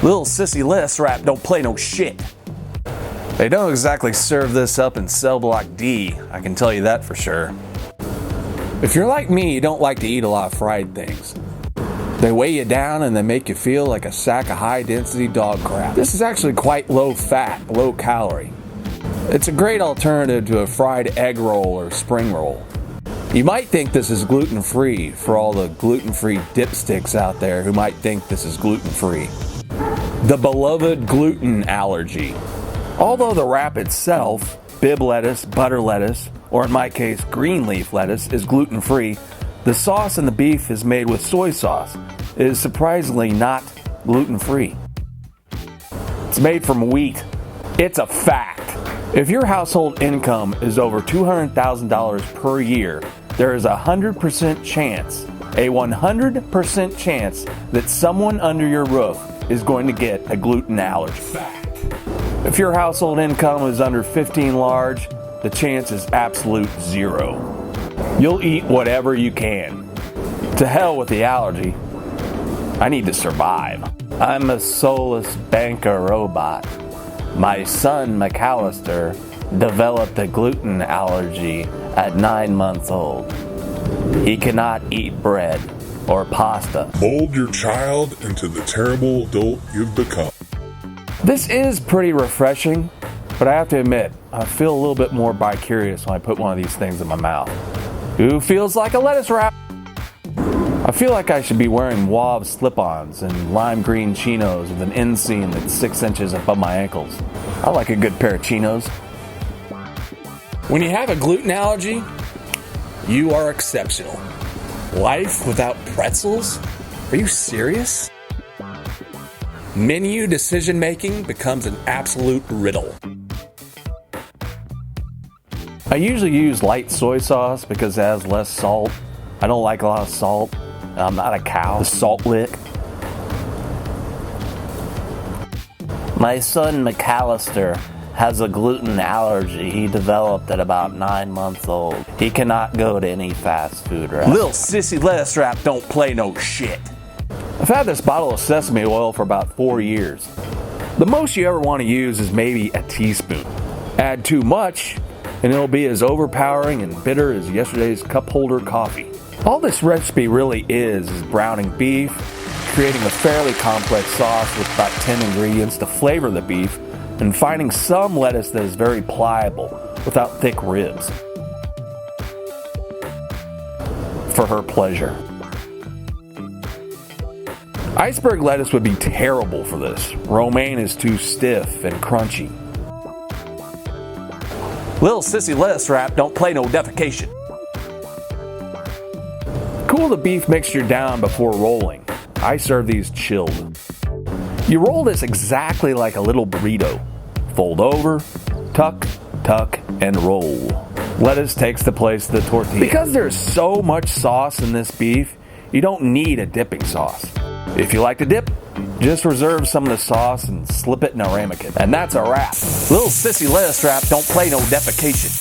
Little sissy lettuce wrap don't play no shit. They don't exactly serve this up in cell block D, I can tell you that for sure. If you're like me, you don't like to eat a lot of fried things. They weigh you down and they make you feel like a sack of high-density dog crap. This is actually quite low-fat, low-calorie. It's a great alternative to a fried egg roll or spring roll. You might think this is gluten-free for all the gluten-free dipsticks out there who might think this is gluten-free. The beloved gluten allergy. Although the wrap itself, bib lettuce, butter lettuce, or in my case, green leaf lettuce, is gluten-free, the sauce in the beef is made with soy sauce. It is surprisingly not gluten-free. It's made from wheat. It's a fact. If your household income is over $200,000 per year, there is a 100% chance, a 100% chance that someone under your roof is going to get a gluten allergy. Fact. If your household income is under 15 large, the chance is absolute 0. You'll eat whatever you can. To hell with the allergy. I need to survive. I'm a soulless banker robot. My son McAllister developed a gluten allergy at 9 months old. He cannot eat bread or pasta. Mold your child into the terrible adult you've become. This is pretty refreshing, but I have to admit, I feel a little bit more bi-curious when I put one of these things in my mouth. Who feels like a lettuce wrap? I feel like I should be wearing Wav slip-ons and lime green chinos with an inseam that's 6 inches above my ankles. I like a good pair of chinos. When you have a gluten allergy, you are exceptional. Life without pretzels? Are you serious? Menu decision making becomes an absolute riddle. I usually use light soy sauce because it has less salt. I don't like a lot of salt. I'm not a cow. The salt lick. My son McAllister has a gluten allergy he developed at about 9 months old. He cannot go to any fast food restaurant. Little sissy lettuce wrap don't play no shit. I've had this bottle of sesame oil for about 4 years. The most you ever want to use is maybe a teaspoon. Add too much, and it'll be as overpowering and bitter as yesterday's cup holder coffee. All this recipe really is browning beef, creating a fairly complex sauce with about 10 ingredients to flavor the beef, and finding some lettuce that is very pliable without thick ribs. For her pleasure. Iceberg lettuce would be terrible for this. Romaine is too stiff and crunchy. Little sissy lettuce wrap don't play no defecation. Cool the beef mixture down before rolling. I serve these chilled. You roll this exactly like a little burrito. Fold over, tuck, tuck, and roll. Lettuce takes the place of the tortilla. Because there's so much sauce in this beef, you don't need a dipping sauce. If you like to dip, just reserve some of the sauce and slip it in a ramekin. And that's a wrap. Little sissy lettuce wrap don't play no defecation.